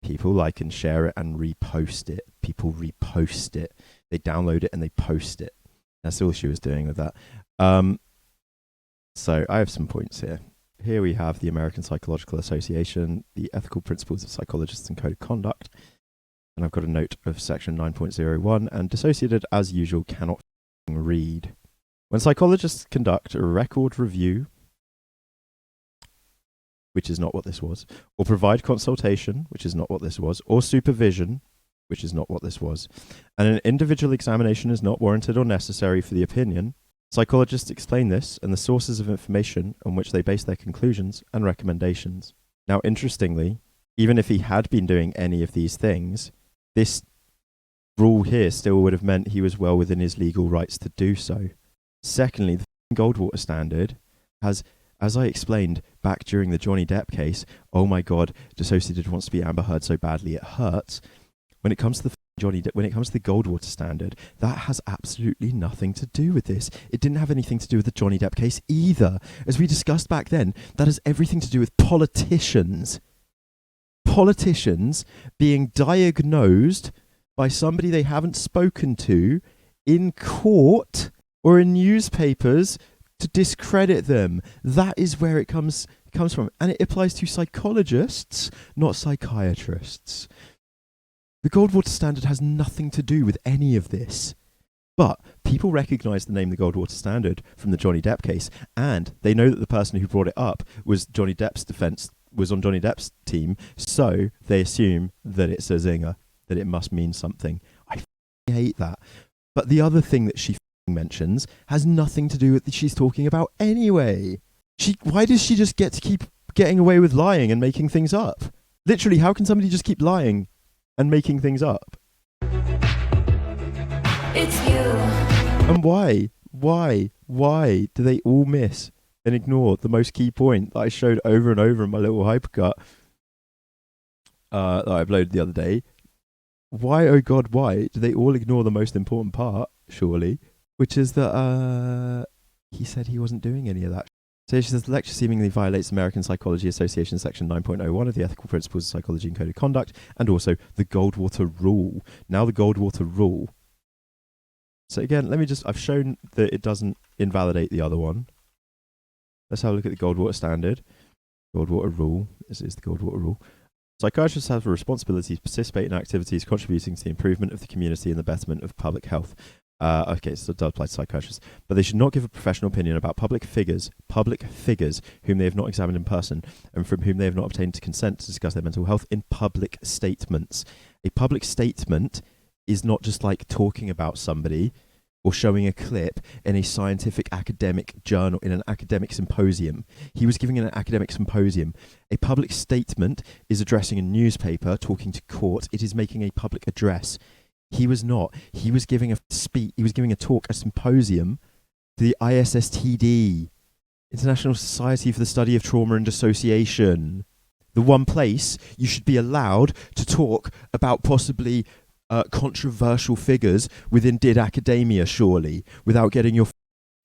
People like and share it and repost it. People repost it. They download it and they post it. That's all she was doing with that. So I have some points here. Here we have the American Psychological Association, the Ethical Principles of Psychologists and Code of Conduct. And I've got a note of section 9.01, and dissociated as usual cannot read. When psychologists conduct a record review, which is not what this was, or provide consultation, which is not what this was, or supervision, which is not what this was, and an individual examination is not warranted or necessary for the opinion, psychologists explain this and the sources of information on which they base their conclusions and recommendations. Now, interestingly, even if he had been doing any of these things, this rule here still would have meant he was well within his legal rights to do so. Secondly, the Goldwater standard has, as I explained back during the Johnny Depp case, oh my God, dissociated wants to be Amber Heard so badly it hurts. When it comes to the when it comes to the Goldwater standard, that has absolutely nothing to do with this. It didn't have anything to do with the Johnny Depp case either. As we discussed back then, that has everything to do with politicians. Politicians being diagnosed by somebody they haven't spoken to in court or in newspapers to discredit them. That is where it comes from. And it applies to psychologists, not psychiatrists. The Goldwater Standard has nothing to do with any of this. But people recognise the name the Goldwater Standard from the Johnny Depp case, and they know that the person who brought it up was Johnny Depp's defence, was on Johnny Depp's team, so they assume that it's a zinger, that it must mean something. I hate that. But the other thing that she mentions has nothing to do with what she's talking about anyway. Why does she just get to keep getting away with lying and making things up? Literally, how can somebody just keep lying and making things up? It's you. And why? Why do they all miss and ignore the most key point that I showed over and over in my little hypercut that I uploaded the other day? Why, oh God, why do they all ignore the most important part, surely, which is that he said he wasn't doing any of that. So she says the lecture seemingly violates American Psychology Association Section 9.01 of the Ethical Principles of Psychology and Code of Conduct, and also the Goldwater Rule. Now the Goldwater Rule. So again, I've shown that it doesn't invalidate the other one. Let's have a look at the Goldwater Standard. Goldwater Rule. This is the Goldwater Rule. Psychiatrists have a responsibility to participate in activities contributing to the improvement of the community and the betterment of public health. Okay, so it does apply to psychiatrists. But they should not give a professional opinion about public figures whom they have not examined in person and from whom they have not obtained consent to discuss their mental health in public statements. A public statement is not just like talking about somebody or showing a clip in a scientific academic journal, in an academic symposium. He was giving an academic symposium. A public statement is addressing a newspaper, talking to court. It is making a public address. He was not. He was giving a speech. He was giving a talk, a symposium to the ISSTD, International Society for the Study of Trauma and Dissociation. The one place you should be allowed to talk about possibly controversial figures within DID academia, surely, without getting your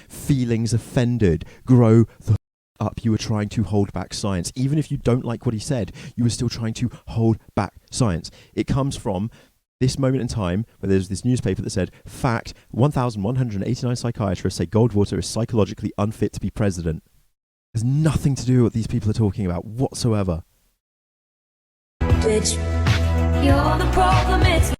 feelings offended. Grow the up. You were trying to hold back science. Even if you don't like what he said, you were still trying to hold back science. It comes from this moment in time where there's this newspaper that said, fact, 1,189 psychiatrists say Goldwater is psychologically unfit to be president. There's nothing to do with what these people are talking about whatsoever. Bitch, you're the problem, it's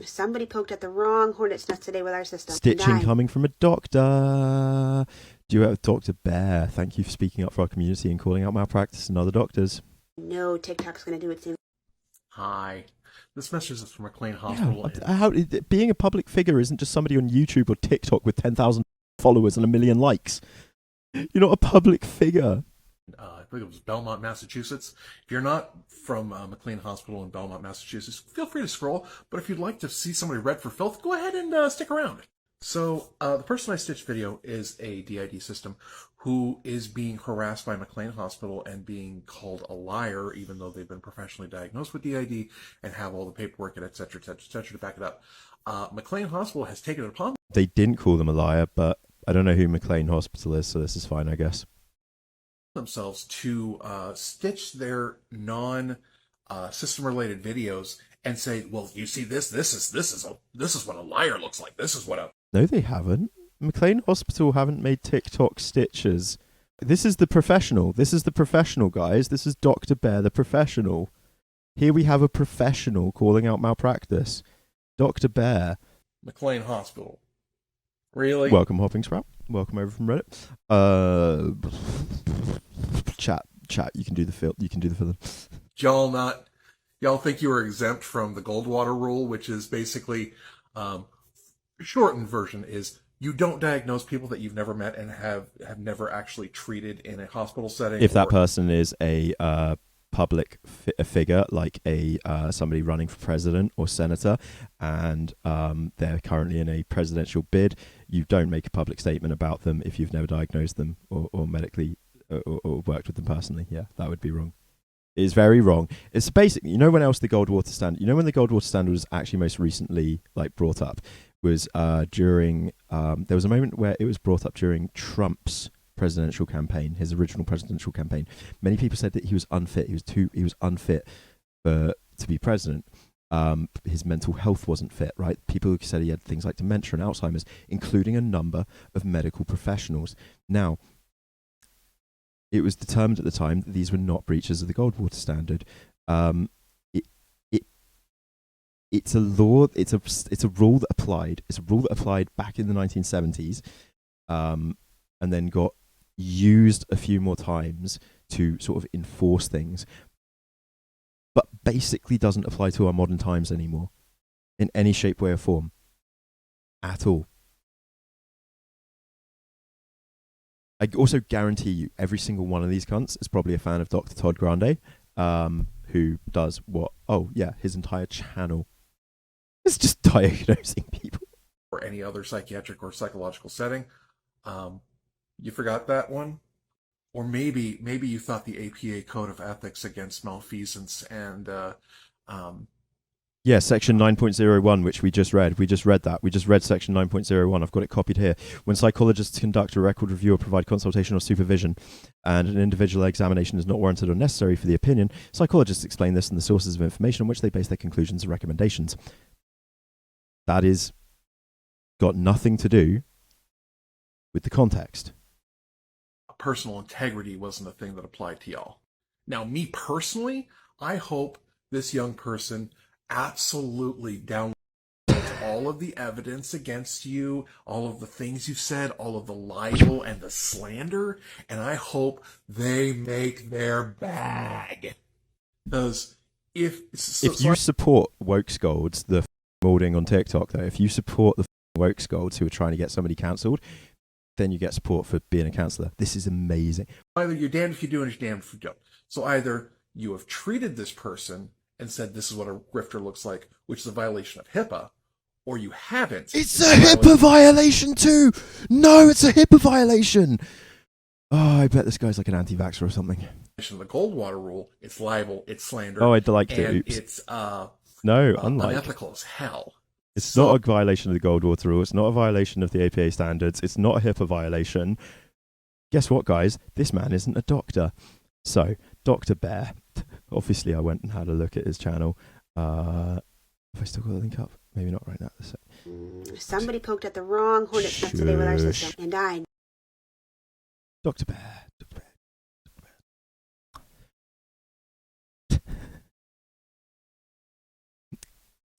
Somebody poked at the wrong hornet's nest today with our system. Stitching 9. coming from a doctor. Duet with Dr. Bear. Thank you for speaking up for our community and calling out malpractice and other doctors. No, TikTok's going to do its thing. Hi. This message is from McLean Hospital. Yeah, being a public figure isn't just somebody on YouTube or TikTok with 10,000 followers and 1 million likes. You're not a public figure. I believe it was Belmont, Massachusetts. If you're not from McLean Hospital in Belmont, Massachusetts, feel free to scroll. But if you'd like to see somebody read for filth, go ahead and stick around. So the person I stitched video is a DID system who is being harassed by McLean Hospital and being called a liar, even though they've been professionally diagnosed with DID and have all the paperwork and et cetera, to back it up. McLean Hospital has taken it upon They didn't call them a liar, but I don't know who McLean Hospital is, so this is fine, I guess. themselves to stitch their non-system related videos and say, well, you see this is what a liar looks like. This is what a... No, they haven't. McLean Hospital haven't made TikTok stitches. This is the professional. This is the professional, guys. This is Dr. Bear, the professional. Here we have a professional calling out malpractice. Dr. Bear. McLean Hospital. Really? Welcome, Hopping Sprout. Welcome over from Reddit. Chat. You can do the filling. Y'all think you were exempt from the Goldwater rule, which is basically, shortened version is you don't diagnose people that you've never met and have never actually treated in a hospital setting. If that person is a public figure, like a somebody running for president or senator, and they're currently in a presidential bid, you don't make a public statement about them if you've never diagnosed them or medically or worked with them personally. Yeah, that would be wrong. It is very wrong. It's basically, when else the Goldwater Standard, when the Goldwater Standard was actually most recently brought up was during there was a moment where it was brought up during Trump's presidential campaign, his original presidential campaign. Many people said that he was unfit. He was unfit to be president. His mental health wasn't fit, right? People who said he had things like dementia and Alzheimer's, including a number of medical professionals. Now, it was determined at the time that these were not breaches of the Goldwater Standard. It's a law. It's a rule that applied. It's a rule that applied back in the 1970s, and then got used a few more times to sort of enforce things, but basically doesn't apply to our modern times anymore, in any shape, way, or form, at all. I also guarantee you, every single one of these cunts is probably a fan of Dr. Todd Grande, who does what? Oh yeah, his entire channel is just diagnosing people. Or any other psychiatric or psychological setting. You forgot that one? Or maybe you thought the APA Code of Ethics against malfeasance and yeah, section 9.01, which we just read. We just read that. We just read section 9.01. I've got it copied here. When psychologists conduct a record review or provide consultation or supervision, and an individual examination is not warranted or necessary for the opinion, psychologists explain this and the sources of information on which they base their conclusions and recommendations. That is got nothing to do with the context. personal integrity wasn't a thing that applied to y'all. Now, me personally, I hope this young person absolutely downloads all of the evidence against you, all of the things you've said, all of the libel and the slander, and I hope they make their bag. Because if you support woke scolds, the molding on TikTok, though, if you support the woke scolds who are trying to get somebody cancelled, then you get support for being a counsellor. This is amazing. Either you're damned if you do and you're damned if you don't. So either you have treated this person and said this is what a grifter looks like, which is a violation of HIPAA, or you haven't. It's a HIPAA violation too! No, it's a HIPAA violation! Oh, I bet this guy's like an anti-vaxxer or something. The Goldwater rule, it's libel, it's slander. Oh, I'd like to. And Oops. it's unethical as hell. It's not a violation of the Goldwater rule. It's not a violation of the APA standards. It's not a HIPAA violation. Guess what, guys? This man isn't a doctor. So, Dr. Bear. Obviously, I went and had a look at his channel. Have I still got the link up? Maybe not right now. Somebody poked at the wrong hornet's nest today with our system, and I. Dr. Bear. Dr. Bear.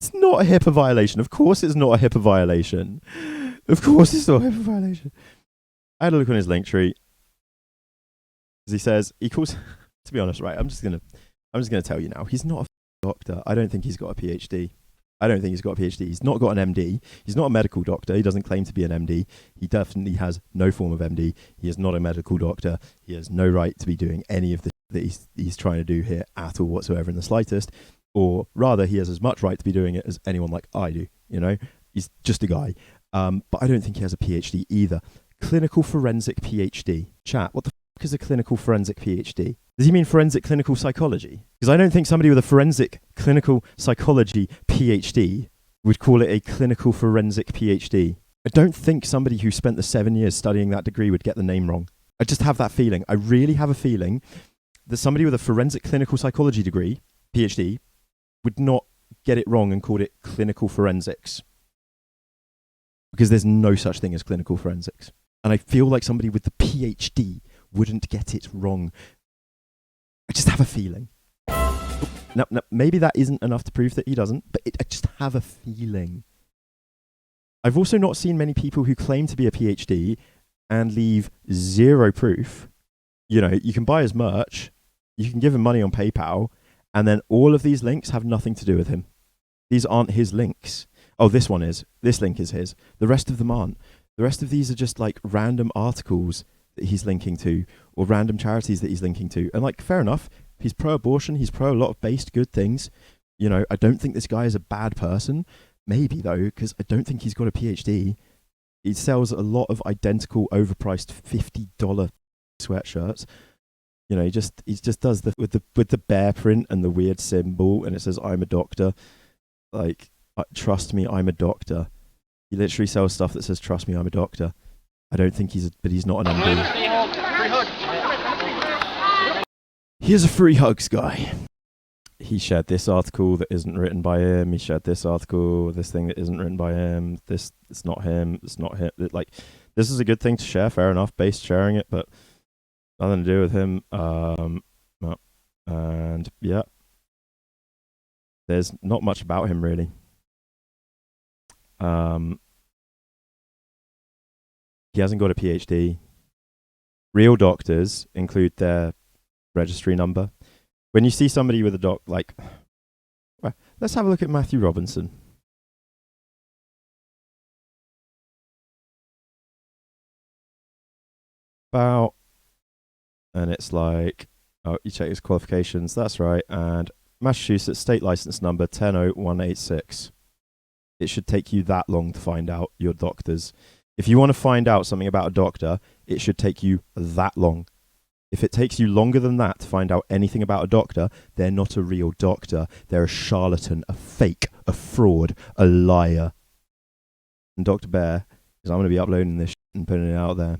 It's not a HIPAA violation. Of course it's not a HIPAA violation. Of course it's not a HIPAA violation. I had a look on his link tree. As he says, he calls, to be honest, right, I'm just gonna tell you now, he's not a doctor. I don't think he's got a PhD. He's not got an MD. He's not a medical doctor. He doesn't claim to be an MD. He definitely has no form of MD. He is not a medical doctor. He has no right to be doing any of the that he's trying to do here at all whatsoever in the slightest. Or rather, he has as much right to be doing it as anyone like I do. You know, he's just a guy. But I don't think he has a PhD either. Clinical forensic PhD. Chat, what the fuck is a clinical forensic PhD? Does he mean forensic clinical psychology? Because I don't think somebody with a forensic clinical psychology PhD would call it a clinical forensic PhD. I don't think somebody who spent the 7 years studying that degree would get the name wrong. I just have that feeling. I really have a feeling that somebody with a forensic clinical psychology degree, PhD, would not get it wrong and call it clinical forensics. Because there's no such thing as clinical forensics. And I feel like somebody with the PhD wouldn't get it wrong. I just have a feeling. Now, maybe that isn't enough to prove that he doesn't, but I just have a feeling. I've also not seen many people who claim to be a PhD and leave zero proof. You know, you can buy his merch, you can give him money on PayPal, and then all of these links have nothing to do with him. These aren't his links. Oh, this one is. This link is his. The rest of them aren't. The rest of these are just like random articles that he's linking to, or random charities that he's linking to. And like, fair enough. He's pro-abortion. He's pro a lot of based good things. You know, I don't think this guy is a bad person. Maybe though, because I don't think he's got a PhD. He sells a lot of identical, overpriced $50 sweatshirts. You know, he just does the with the bear print and the weird symbol, and it says "I'm a doctor." Like, trust me, I'm a doctor. He literally sells stuff that says "Trust me, I'm a doctor." I don't think but he's not an MD. Here's a free hugs guy. he shared this article that isn't written by him. He shared this article, this thing that isn't written by him. This, it's not him. It's not him. Like, this is a good thing to share. Fair enough. Based sharing it, but nothing to do with him. No. And yeah, there's not much about him really. He hasn't got a PhD. Real doctors include their registry number. When you see somebody with a like, well, let's have a look at Matthew Robinson. About, and it's like, oh, you check his qualifications. That's right. And Massachusetts state license number 100186. It should take you that long to find out your doctors. If you want to find out something about a doctor, it should take you that long. If it takes you longer than that to find out anything about a doctor, they're not a real doctor. They're a charlatan, a fake, a fraud, a liar. And Dr. Bear, because I'm going to be uploading this and putting it out there,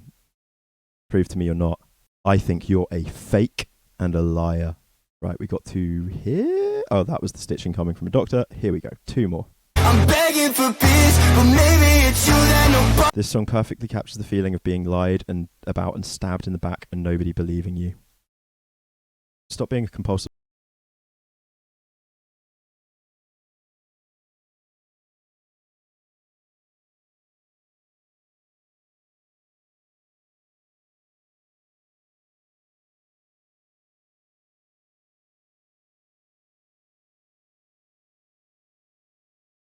prove to me you're not. I think you're a fake and a liar. Right, we got to here. Oh, that was the stitching coming from a doctor. Here we go. 2 more. I'm begging for peace, but maybe it's you that nobody... This song perfectly captures the feeling of being lied and about and stabbed in the back and nobody believing you. Stop being a compulsive.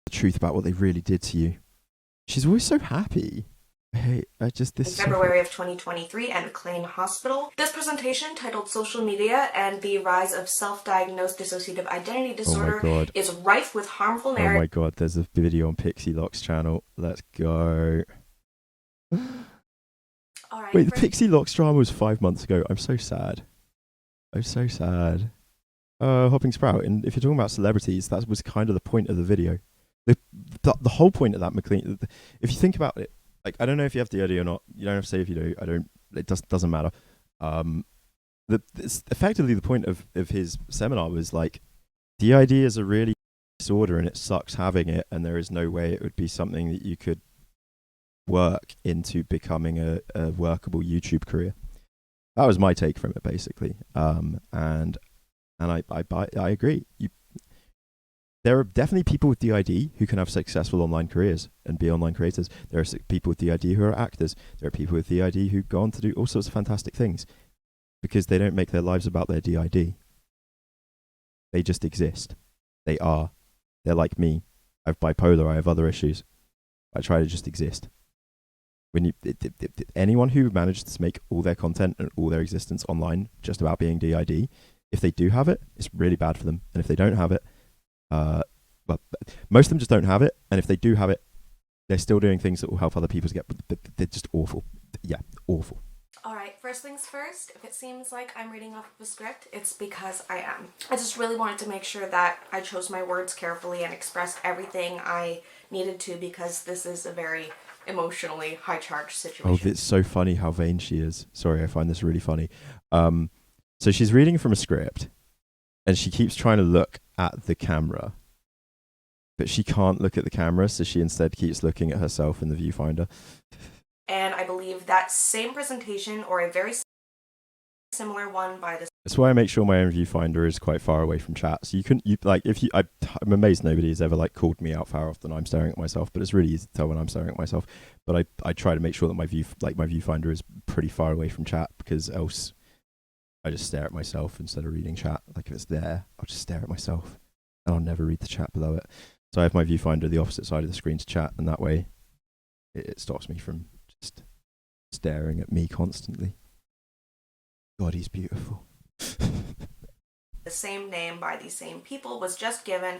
The truth about what they really did to you. She's always so happy. Hey, I just this. In February of 2023 at McLean Hospital. This presentation, titled "Social Media and the Rise of Self-Diagnosed Dissociative Identity Disorder," is rife with harmful narratives. Oh my god! There's a video on Pixie Lock's channel. Let's go. All right. Wait, the Pixie Lock's drama was 5 months ago. I'm so sad. I'm so sad. Hopping Sprout. And if you're talking about celebrities, that was kind of the point of the video. The whole point of that McLean. If you think about it, like, I don't know if you have DID or not. You don't have to say if you do. I don't. It doesn't matter. It's effectively the point of his seminar was like, DID is a really disorder and it sucks having it, and there is no way it would be something that you could work into becoming a workable YouTube career. That was my take from it, basically. And I agree. There are definitely people with DID who can have successful online careers and be online creators. There are people with DID who are actors. There are people with DID who go on to do all sorts of fantastic things because they don't make their lives about their DID. They just exist. They are. They're like me. I have bipolar. I have other issues. I try to just exist. When anyone who manages to make all their content and all their existence online just about being DID, if they do have it, it's really bad for them. And if they don't have it, well, most of them just don't have it, and if they do have it, they're still doing things that will help other people to get. They're just awful. Yeah, awful. All right, first things first. If it seems like I'm reading off of a script, it's because I am. I just really wanted to make sure that I chose my words carefully and expressed everything I needed to, because this is a very emotionally high-charged situation. Oh, it's so funny how vain she is. Sorry, I find this really funny. So she's reading from a script, and she keeps trying to look at the camera, but she can't look at the camera, so she instead keeps looking at herself in the viewfinder. And I believe that same presentation, or a very similar one by the... That's why I make sure my own viewfinder is quite far away from chat. So I'm amazed nobody has ever like called me out for how often I'm staring at myself, but it's really easy to tell when I'm staring at myself. But I try to make sure that my viewfinder is pretty far away from chat, because else I just stare at myself instead of reading chat. Like, if it's there, I'll just stare at myself and I'll never read the chat below it. So I have my viewfinder the opposite side of the screen to chat, and that way it stops me from just staring at me constantly. God, he's beautiful. The same name by the same people was just given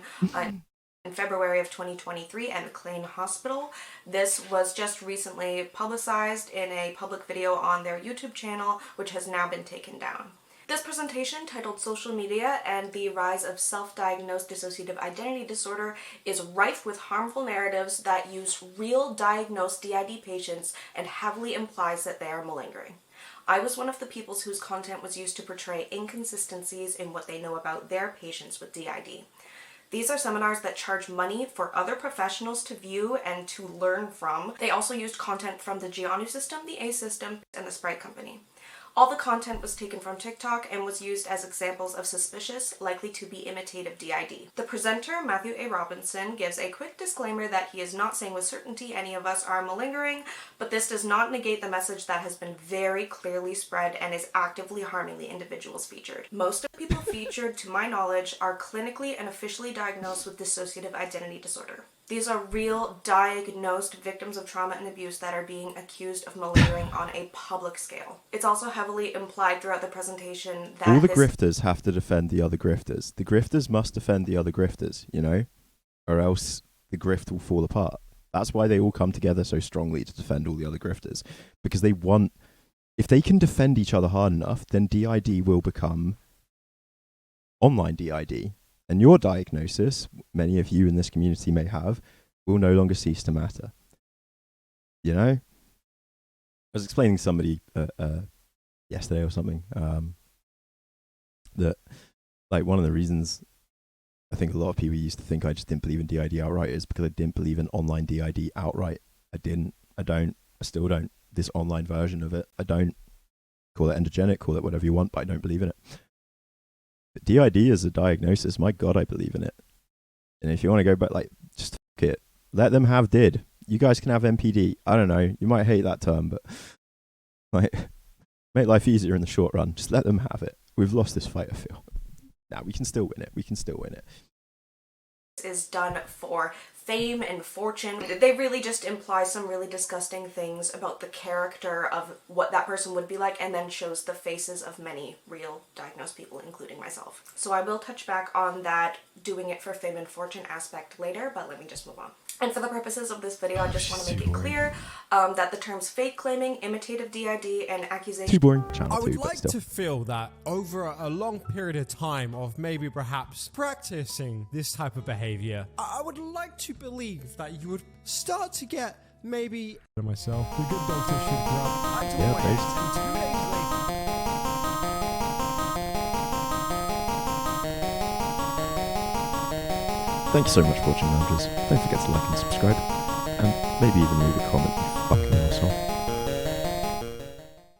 in February of 2023 at McLean Hospital. This was just recently publicized in a public video on their YouTube channel, which has now been taken down. This presentation, titled "Social Media and the Rise of Self-Diagnosed Dissociative Identity Disorder," is rife with harmful narratives that use real diagnosed DID patients and heavily implies that they are malingering. I was one of the peoples whose content was used to portray inconsistencies in what they know about their patients with DID. These are seminars that charge money for other professionals to view and to learn from. They also used content from the Gianu system, the A system, and the Sprite company. All the content was taken from TikTok and was used as examples of suspicious, likely to be imitative DID. The presenter, Matthew A. Robinson, gives a quick disclaimer that he is not saying with certainty any of us are malingering, but this does not negate the message that has been very clearly spread and is actively harming the individuals featured. Most of the people featured, to my knowledge, are clinically and officially diagnosed with dissociative identity disorder. These are real, diagnosed victims of trauma and abuse that are being accused of malingering on a public scale. It's also heavily implied throughout the presentation that all the grifters have to defend the other grifters. The grifters must defend the other grifters, you know, or else the grift will fall apart. That's why they all come together so strongly to defend all the other grifters, because they want, if they can defend each other hard enough, then DID will become online DID. And your diagnosis, many of you in this community may have, will no longer cease to matter. You know? I was explaining to somebody yesterday or something that, like, one of the reasons I think a lot of people used to think I just didn't believe in DID outright is because I didn't believe in online DID outright. I still don't. This online version of it, I don't. Call it endogenic, call it whatever you want, but I don't believe in it. DID is a diagnosis. My God, I believe in it. And if you want to go back, like, just fuck it. Let them have DID. You guys can have MPD. I don't know. You might hate that term, but like, make life easier in the short run. Just let them have it. We've lost this fight, I feel. Now we can still win it. We can still win it. Is done for fame and fortune. They really just imply some really disgusting things about the character of what that person would be like, and then shows the faces of many real diagnosed people, including myself. So I will touch back on that doing it for fame and fortune aspect later, but let me just move on. And for the purposes of this video, I just want to make it clear that the terms fake claiming, imitative DID, and accusation... Too boring. Channel I would 2, like to feel that over a long period of time of maybe perhaps practicing this type of behavior, I would like to believe that you would start to get maybe... myself, the good doctor should grab... Thank you so much for watching, Managers. Don't forget to like and subscribe, and maybe even leave a comment, you fucking asshole.